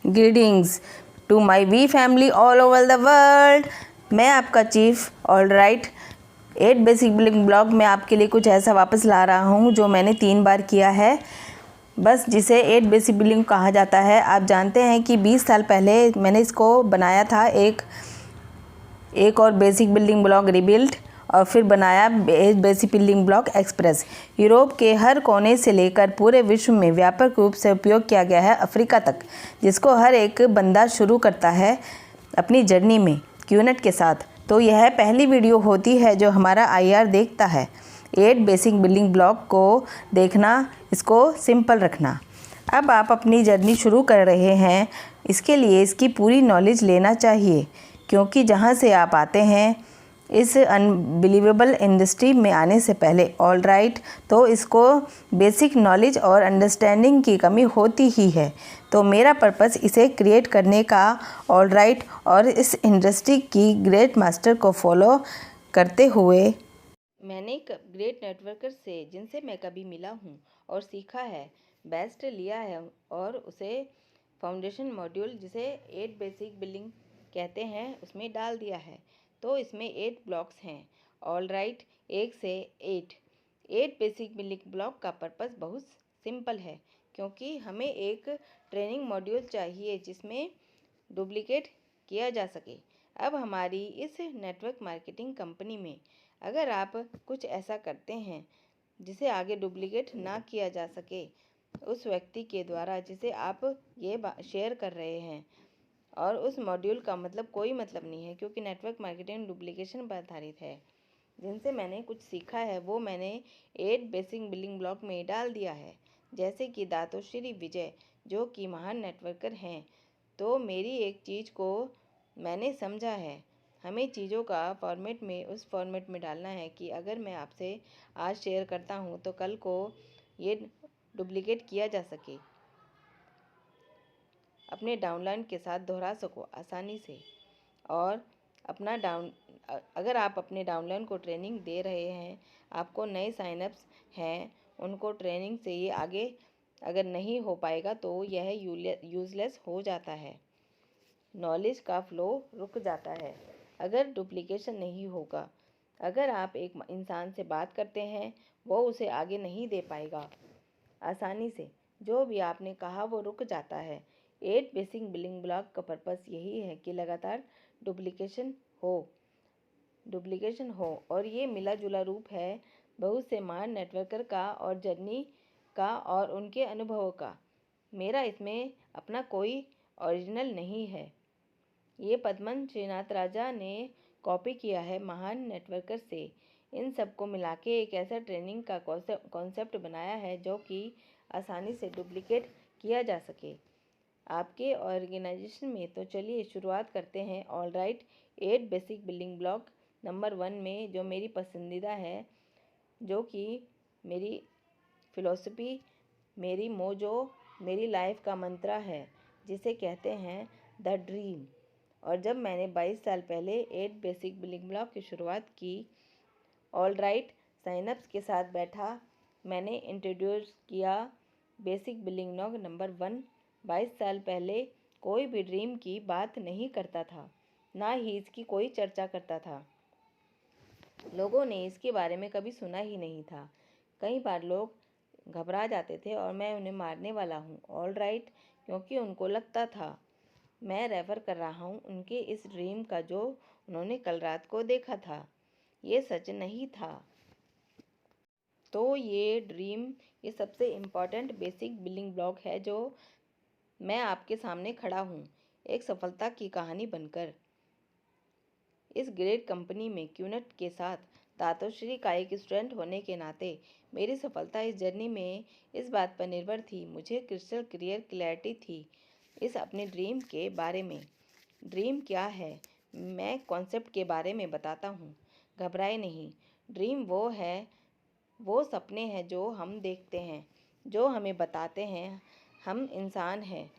Greetings to my we family all over the world. मैं आपका चीफ ऑल राइट 8 बेसिक बिल्डिंग ब्लॉक में आपके लिए कुछ ऐसा वापस ला रहा हूँ जो मैंने 3 बार किया है, बस जिसे 8 बेसिक बिल्डिंग कहा जाता है। आप जानते हैं कि 20 साल पहले मैंने इसको बनाया था, एक और बेसिक बिल्डिंग ब्लॉक रिबिल्ड, और फिर बनाया basic building block express. Europe के हर कोने से लेकर पूरे विश्व में व्यापक रूप से उपयोग किया गया है, अफ्रीका तक, जिसको हर एक बंदा शुरू करता है अपनी जर्नी में क्यूनेट के साथ। तो यह पहली वीडियो होती है जो हमारा आईआर देखता है। 8 बेसिक बिल्डिंग ब्लॉक को देखना, इसको सिंपल रखना। अब आप अपनी जर्नी शुरू कर रहे हैं, इसके लिए इसकी पूरी नॉलेज लेना चाहिए, क्योंकि जहाँ से आप आते हैं इस अनबिलीवेबल इंडस्ट्री में आने से पहले ऑल राइट तो इसको बेसिक नॉलेज और अंडरस्टैंडिंग की कमी होती ही है। तो मेरा पर्पस इसे क्रिएट करने का ऑल राइट और इस इंडस्ट्री की ग्रेट मास्टर को फॉलो करते हुए मैंने ग्रेट नेटवर्कर से जिनसे मैं कभी मिला हूँ और सीखा है, बेस्ट लिया है और उसे फाउंडेशन मॉड्यूल जिसे 8 बेसिक बिल्डिंग कहते हैं उसमें डाल दिया है। तो इसमें 8 ब्लॉक्स हैं, ऑल राइट 1 से 8 बेसिक बिल्डिंग ब्लॉक का पर्पस बहुत सिंपल है, क्योंकि हमें एक ट्रेनिंग मॉड्यूल चाहिए जिसमें डुप्लिकेट किया जा सके। अब हमारी इस नेटवर्क मार्केटिंग कंपनी में अगर आप कुछ ऐसा करते हैं जिसे आगे डुप्लिकेट ना किया जा सके उस व्यक्ति के द्वारा जिसे आप ये शेयर कर रहे हैं, और उस मॉड्यूल का कोई मतलब नहीं है, क्योंकि नेटवर्क मार्केटिंग डुप्लीकेशन पर आधारित है। जिनसे मैंने कुछ सीखा है वो मैंने 8 बेसिक बिल्डिंग ब्लॉक में डाल दिया है, जैसे कि दातोश्री विजय जो कि महान नेटवर्कर हैं। तो मेरी एक चीज़ को मैंने समझा है, हमें चीज़ों का फॉर्मेट में उस फॉर्मेट में डालना है कि अगर मैं आपसे आज शेयर करता हूँ तो कल को ये डुप्लिकेट किया जा सके, अपने डाउनलाइन के साथ दोहरा सको आसानी से। और अगर आप अपने डाउनलाइन को ट्रेनिंग दे रहे हैं, आपको नए साइनअप्स हैं, उनको ट्रेनिंग से ये आगे अगर नहीं हो पाएगा तो यह यूज़लेस हो जाता है, नॉलेज का फ्लो रुक जाता है अगर डुप्लीकेशन नहीं होगा। अगर आप एक इंसान से बात करते हैं वो उसे आगे नहीं दे पाएगा आसानी से, जो भी आपने कहा वो रुक जाता है। 8 बेसिक बिल्डिंग ब्लॉक का पर्पस यही है कि लगातार डुप्लीकेशन हो और ये मिला जुला रूप है बहुत से महान नेटवर्कर का और जर्नी का और उनके अनुभवों का। मेरा इसमें अपना कोई ओरिजिनल नहीं है, ये पद्मन श्रीनाथ राजा ने कॉपी किया है महान नेटवर्कर से। इन सबको मिला के एक ऐसा ट्रेनिंग का कॉन्सेप्ट बनाया है जो कि आसानी से डुप्लिकेट किया जा सके आपके ऑर्गेनाइजेशन में। तो चलिए शुरुआत करते हैं ऑल राइट 8 बेसिक बिल्डिंग ब्लॉक नंबर 1 में, जो मेरी पसंदीदा है, जो कि मेरी फिलॉसफी, मेरी मोजो, मेरी लाइफ का मंत्रा है, जिसे कहते हैं द ड्रीम। और जब मैंने 22 साल पहले 8 बेसिक बिल्डिंग ब्लॉक की शुरुआत की, ऑल राइट साइनअप्स के साथ बैठा, मैंने इंट्रोड्यूस किया बेसिक बिल्डिंग ब्लॉक नंबर 1। 22 साल पहले कोई भी ड्रीम की बात नहीं करता था, ना ही इसकी कोई चर्चा करता था। लोगों ने इसके बारे में कभी सुना ही नहीं था। कई बार लोग घबरा जाते थे और मैं उन्हें मारने वाला हूँ ऑल राइट, क्योंकि उनको लगता था मैं रेफर कर रहा हूँ उनके इस ड्रीम का जो उन्होंने कल रात को देखा था। ये सच नहीं था। तो ये ड्रीम, ये सबसे इम्पॉर्टेंट बेसिक बिल्डिंग ब्लॉक है जो मैं आपके सामने खड़ा हूँ एक सफलता की कहानी बनकर। इस ग्रेट कंपनी में क्यूनेट के साथ दातोश्री का एक स्टूडेंट होने के नाते मेरी सफलता इस जर्नी में इस बात पर निर्भर थी, मुझे क्रिस्टल क्लियर क्लैरिटी थी इस अपने ड्रीम के बारे में। ड्रीम क्या है, मैं कॉन्सेप्ट के बारे में बताता हूँ, घबराए नहीं। ड्रीम वो है, वो सपने हैं जो हम देखते हैं, जो हमें बताते हैं हम इंसान हैं।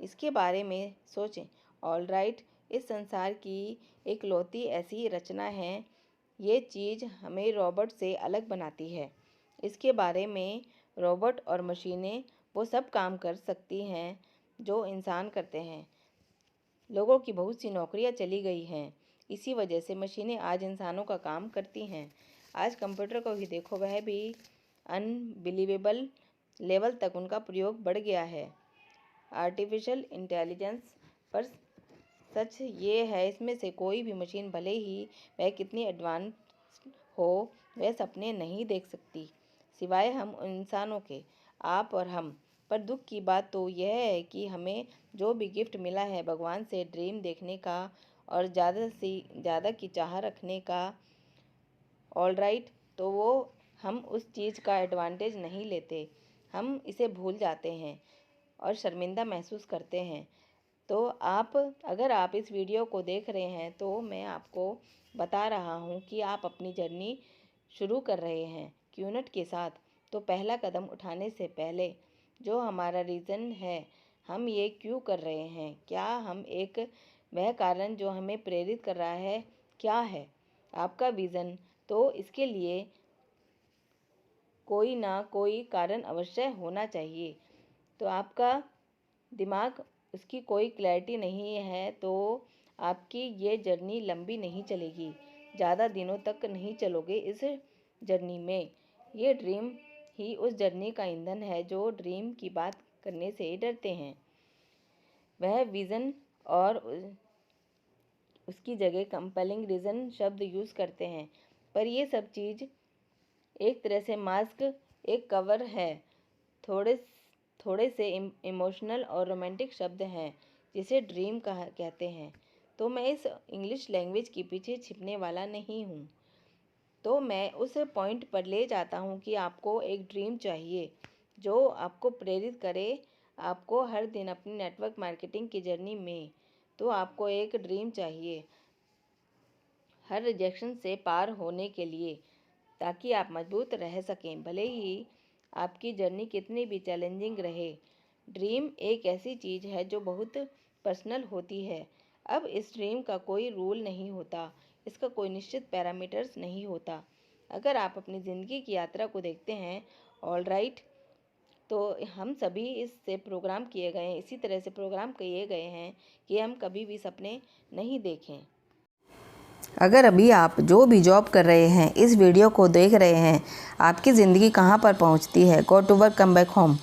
इसके बारे में सोचें ऑल राइट। इस संसार की इकलौती ऐसी रचना है, ये चीज़ हमें रोबोट से अलग बनाती है। इसके बारे में रोबोट और मशीनें वो सब काम कर सकती हैं जो इंसान करते हैं। लोगों की बहुत सी नौकरियां चली गई हैं। इसी वजह से मशीनें आज इंसानों का काम करती हैं। आज कंप्यूटर को ही देखो, वह भी अनबिलीवेबल लेवल तक उनका प्रयोग बढ़ गया है। आर्टिफिशियल इंटेलिजेंस पर सच ये है, इसमें से कोई भी मशीन, भले ही वह कितनी एडवांस हो, वह सपने नहीं देख सकती, सिवाय हम इंसानों के, आप और हम। पर दुख की बात तो यह है कि हमें जो भी गिफ्ट मिला है भगवान से, ड्रीम देखने का और ज़्यादा से ज़्यादा की चाह रखने का, ऑल राइट, तो वो हम उस चीज़ का एडवांटेज नहीं लेते। हम इसे भूल जाते हैं और शर्मिंदा महसूस करते हैं। तो अगर आप इस वीडियो को देख रहे हैं तो मैं आपको बता रहा हूँ कि आप अपनी जर्नी शुरू कर रहे हैं क्यूनेट के साथ। तो पहला कदम उठाने से पहले जो हमारा रीज़न है, हम ये क्यों कर रहे हैं, क्या हम एक वह कारण जो हमें प्रेरित कर रहा है, क्या है आपका विज़न, तो इसके लिए कोई ना कोई कारण अवश्य होना चाहिए। तो आपका दिमाग, उसकी कोई क्लैरिटी नहीं है तो आपकी ये जर्नी लंबी नहीं चलेगी, ज़्यादा दिनों तक नहीं चलोगे इस जर्नी में। ये ड्रीम ही उस जर्नी का ईंधन है। जो ड्रीम की बात करने से डरते हैं, वह विज़न और उसकी जगह कंपेलिंग रीज़न शब्द यूज़ करते हैं। पर ये सब चीज़ एक तरह से मास्क, एक कवर है। थोड़े से इमोशनल और रोमांटिक शब्द हैं जिसे ड्रीम कहते हैं। तो मैं इस इंग्लिश लैंग्वेज के पीछे छिपने वाला नहीं हूँ। तो मैं उस पॉइंट पर ले जाता हूँ कि आपको एक ड्रीम चाहिए जो आपको प्रेरित करे, आपको हर दिन अपनी नेटवर्क मार्केटिंग की जर्नी में। तो आपको एक ड्रीम चाहिए हर रिजेक्शन से पार होने के लिए, ताकि आप मजबूत रह सकें, भले ही आपकी जर्नी कितनी भी चैलेंजिंग रहे। ड्रीम एक ऐसी चीज़ है जो बहुत पर्सनल होती है। अब इस ड्रीम का कोई रूल नहीं होता, इसका कोई निश्चित पैरामीटर्स नहीं होता। अगर आप अपनी ज़िंदगी की यात्रा को देखते हैं, ऑल राइट, तो हम सभी इससे प्रोग्राम किए गए हैं, इसी तरह से प्रोग्राम किए गए हैं कि हम कभी भी सपने नहीं देखें। अगर अभी आप जो भी जॉब कर रहे हैं, इस वीडियो को देख रहे हैं, आपकी ज़िंदगी कहाँ पर पहुँचती है, go to work come back home,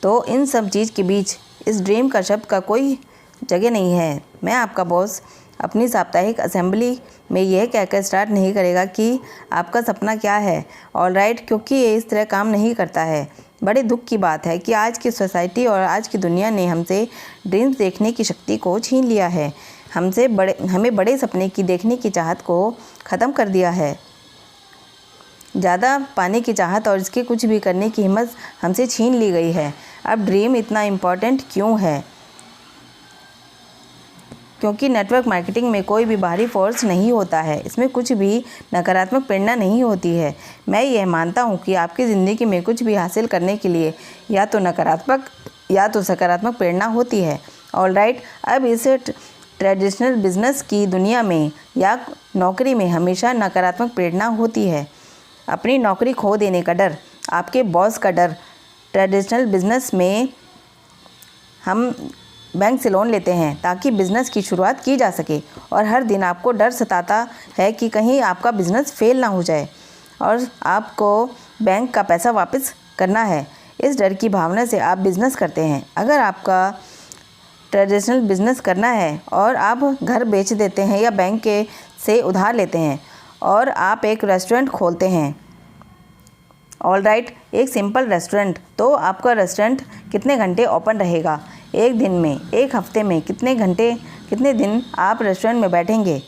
तो इन सब चीज़ के बीच इस ड्रीम का शब्द का कोई जगह नहीं है। मैं आपका बॉस अपनी साप्ताहिक असेंबली में यह कहकर स्टार्ट नहीं करेगा कि आपका सपना क्या है, ऑल राइट, क्योंकि ये इस तरह काम नहीं करता है। बड़े दुख की बात है कि आज की सोसाइटी और आज की दुनिया ने हमसे ड्रीम्स देखने की शक्ति को छीन लिया है। हमें बड़े सपने की देखने की चाहत को ख़त्म कर दिया है। ज़्यादा पाने की चाहत और इसके कुछ भी करने की हिम्मत हमसे छीन ली गई है। अब ड्रीम इतना इम्पोर्टेंट क्यों है? क्योंकि नेटवर्क मार्केटिंग में कोई भी बाहरी फोर्स नहीं होता है, इसमें कुछ भी नकारात्मक प्रेरणा नहीं होती है। मैं यह मानता हूँ कि आपकी ज़िंदगी में कुछ भी हासिल करने के लिए या तो नकारात्मक या तो सकारात्मक प्रेरणा होती है, ऑल राइट। अब इस ट्रेडिशनल बिजनेस की दुनिया में या नौकरी में हमेशा नकारात्मक प्रेरणा होती है। अपनी नौकरी खो देने का डर, आपके बॉस का डर। ट्रेडिशनल बिजनेस में हम बैंक से लोन लेते हैं ताकि बिज़नेस की शुरुआत की जा सके, और हर दिन आपको डर सताता है कि कहीं आपका बिज़नेस फेल ना हो जाए और आपको बैंक का पैसा वापस करना है। इस डर की भावना से आप बिज़नेस करते हैं। अगर आपका ट्रेडिशनल बिज़नेस करना है और आप घर बेच देते हैं या बैंक के से उधार लेते हैं और आप एक रेस्टोरेंट खोलते हैं, ऑल राइट, एक सिंपल रेस्टोरेंट, तो आपका रेस्टोरेंट कितने घंटे ओपन रहेगा? एक दिन में, एक हफ्ते में, कितने दिन आप रेस्टोरेंट में बैठेंगे?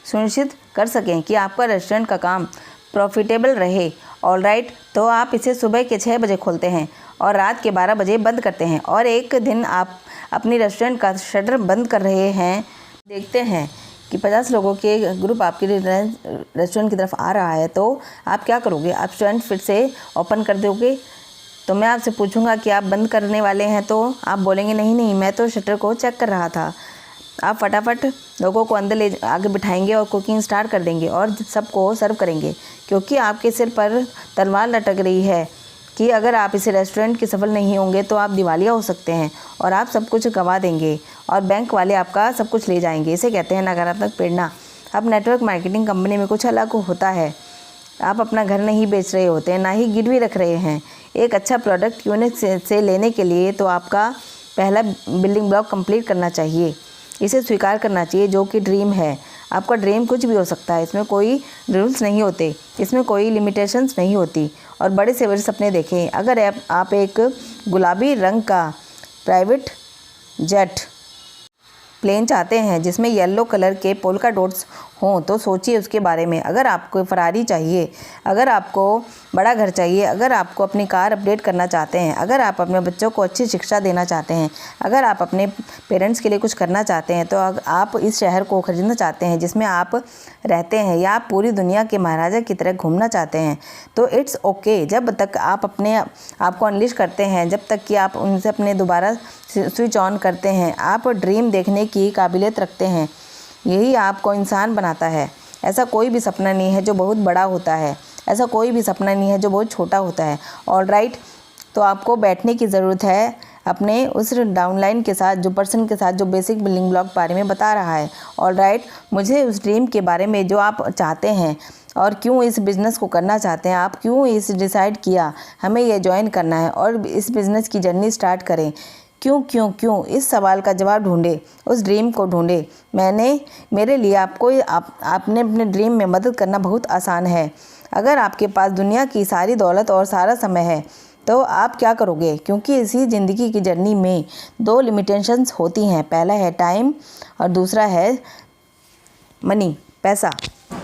सुनिश्चित कर सकें कि आपका रेस्टोरेंट का काम प्रॉफिटेबल रहे, ऑल राइट, तो आप इसे सुबह के 6 बजे खोलते हैं और रात के 12 बजे बंद करते हैं। और एक दिन आप अपनी रेस्टोरेंट का शटर बंद कर रहे हैं, देखते हैं कि 50 लोगों के ग्रुप आपके रेस्टोरेंट की तरफ आ रहा है, तो आप क्या करोगे? आप रेस्टोरेंट फिर से ओपन कर दोगे? तो मैं आपसे पूछूंगा कि आप बंद करने वाले हैं, तो आप बोलेंगे नहीं, मैं तो शटर को चेक कर रहा था। आप फटाफट लोगों को अंदर आगे बिठाएंगे और कुकिंग स्टार्ट कर देंगे और सबको सर्व करेंगे, क्योंकि आपके सिर पर तलवार लटक रही है कि अगर आप इस रेस्टोरेंट के सफल नहीं होंगे तो आप दिवालिया हो सकते हैं और आप सब कुछ गंवा देंगे और बैंक वाले आपका सब कुछ ले जाएंगे। इसे कहते हैं नकारात्मक प्रेरणा। अब नेटवर्क मार्केटिंग कंपनी में कुछ अलग होता है। आप अपना घर नहीं बेच रहे होते हैं, ना ही गिरवी रख रहे हैं। एक अच्छा प्रोडक्ट यूनिट से लेने के लिए तो आपका पहला बिल्डिंग ब्लॉक कंप्लीट करना चाहिए। इसे स्वीकार करना चाहिए जो कि ड्रीम है। आपका ड्रीम कुछ भी हो सकता है, इसमें कोई रूल्स नहीं होते, इसमें कोई लिमिटेशंस नहीं होती। और बड़े से बड़े सपने देखें। अगर आप एक गुलाबी रंग का प्राइवेट जेट प्लेन चाहते हैं जिसमें येलो कलर के पोल्का डॉट्स हों तो सोचिए उसके बारे में। अगर आपको फरारी चाहिए, अगर आपको बड़ा घर चाहिए, अगर आपको अपनी कार अपडेट करना चाहते हैं, अगर आप अपने बच्चों को अच्छी शिक्षा देना चाहते हैं, अगर आप अपने पेरेंट्स के लिए कुछ करना चाहते हैं, तो आप इस शहर को खरीदना चाहते हैं जिसमें आप रहते हैं, या आप पूरी दुनिया के महाराजा की तरह घूमना चाहते हैं, तो इट्स ओके। जब तक आप अपने आप को अनलिश करते हैं, जब तक कि आप उनसे अपने दोबारा स्विच ऑन करते हैं, आप ड्रीम देखने की काबिलियत रखते हैं। यही आपको इंसान बनाता है। ऐसा कोई भी सपना नहीं है जो बहुत बड़ा होता है, ऐसा कोई भी सपना नहीं है जो बहुत छोटा होता है। ऑलराइट, तो आपको बैठने की ज़रूरत है अपने उस डाउनलाइन के साथ, जो पर्सन के साथ जो बेसिक बिल्डिंग ब्लॉक बारे में बता रहा है। ऑलराइट, मुझे उस ड्रीम के बारे में जो आप चाहते हैं और क्यों इस बिज़नेस को करना चाहते हैं, आप क्यों इस डिसाइड किया हमें ये ज्वाइन करना है और इस बिज़नेस की जर्नी स्टार्ट करें, क्यों इस सवाल का जवाब ढूंढे, उस ड्रीम को ढूंढे। मेरे लिए आपने अपने ड्रीम में मदद करना बहुत आसान है। अगर आपके पास दुनिया की सारी दौलत और सारा समय है तो आप क्या करोगे? क्योंकि इसी ज़िंदगी की जर्नी में 2 लिमिटेशंस होती हैं। पहला है टाइम और दूसरा है मनी, पैसा।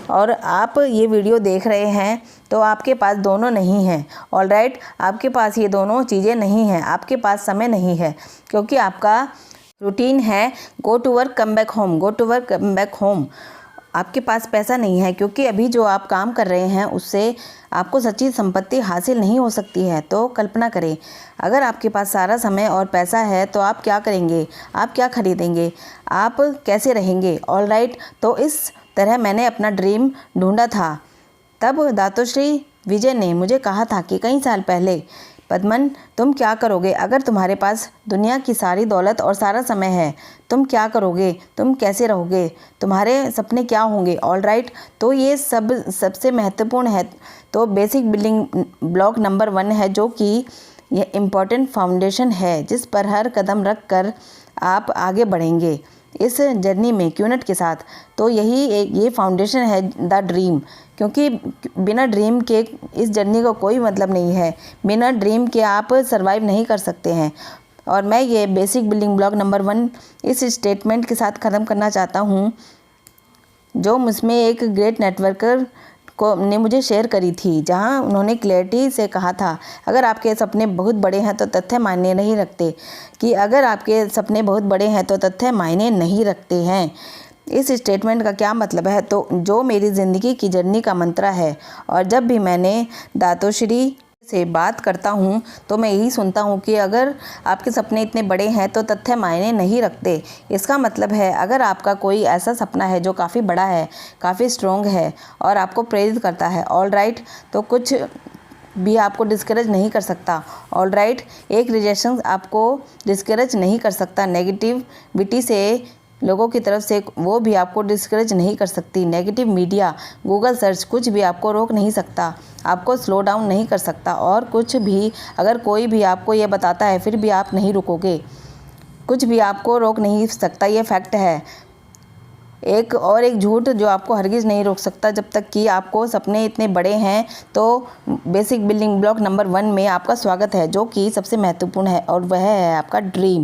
और आप ये वीडियो देख रहे हैं तो आपके पास दोनों नहीं हैं। ऑलराइट, आपके पास ये दोनों चीज़ें नहीं हैं। आपके पास समय नहीं है क्योंकि आपका रूटीन है go to work come back home, go to work come back home. आपके पास पैसा नहीं है क्योंकि अभी जो आप काम कर रहे हैं उससे आपको सच्ची संपत्ति हासिल नहीं हो सकती है। तो कल्पना करें, अगर आपके पास सारा समय और पैसा है तो आप क्या करेंगे? आप क्या खरीदेंगे? आप कैसे रहेंगे? ऑलराइट, तो इस तरह मैंने अपना ड्रीम ढूंढा था। तब दातोश्री विजय ने मुझे कहा था कि कई साल पहले, पद्मन, तुम क्या करोगे अगर तुम्हारे पास दुनिया की सारी दौलत और सारा समय है? तुम क्या करोगे? तुम कैसे रहोगे? तुम्हारे सपने क्या होंगे? ऑलराइट, तो ये सबसे महत्वपूर्ण है। तो बेसिक बिल्डिंग ब्लॉक नंबर 1 है जो कि ये इम्पॉर्टेंट फाउंडेशन है जिस पर हर कदम रख कर आप आगे बढ़ेंगे इस जर्नी में क्यूनेट के साथ। तो ये फाउंडेशन है द ड्रीम, क्योंकि बिना ड्रीम के इस जर्नी का कोई मतलब नहीं है। बिना ड्रीम के आप सरवाइव नहीं कर सकते हैं। और मैं ये बेसिक बिल्डिंग ब्लॉक नंबर 1 इस स्टेटमेंट के साथ ख़त्म करना चाहता हूँ जो मुझमें एक ग्रेट नेटवर्कर ने मुझे शेयर करी थी, जहां उन्होंने क्लैरिटी से कहा था, अगर आपके सपने बहुत बड़े हैं तो तथ्य मायने नहीं रखते। कि अगर आपके सपने बहुत बड़े हैं तो तथ्य मायने नहीं रखते हैं। इस स्टेटमेंट का क्या मतलब है? तो जो मेरी ज़िंदगी की जर्नी का मंत्र है, और जब भी मैंने दातोश्री से बात करता हूँ तो मैं यही सुनता हूँ कि अगर आपके सपने इतने बड़े हैं तो तथ्य मायने नहीं रखते। इसका मतलब है अगर आपका कोई ऐसा सपना है जो काफ़ी बड़ा है, काफ़ी स्ट्रॉन्ग है और आपको प्रेरित करता है, ऑलराइट, तो कुछ भी आपको डिस्करेज नहीं कर सकता। ऑलराइट, एक रिजेक्शन आपको डिस्करेज नहीं कर सकता। नेगेटिविटी से लोगों की तरफ से वो भी आपको डिस्करेज नहीं कर सकती। नेगेटिव मीडिया, गूगल सर्च, कुछ भी आपको रोक नहीं सकता, आपको स्लो डाउन नहीं कर सकता। और कुछ भी, अगर कोई भी आपको ये बताता है फिर भी आप नहीं रुकोगे, कुछ भी आपको रोक नहीं सकता, ये फैक्ट है। एक झूठ जो आपको हरगिज़ नहीं रोक सकता जब तक कि आपको सपने इतने बड़े हैं। तो बेसिक बिल्डिंग ब्लॉक नंबर 1 में आपका स्वागत है जो कि सबसे महत्वपूर्ण है, और वह है आपका ड्रीम।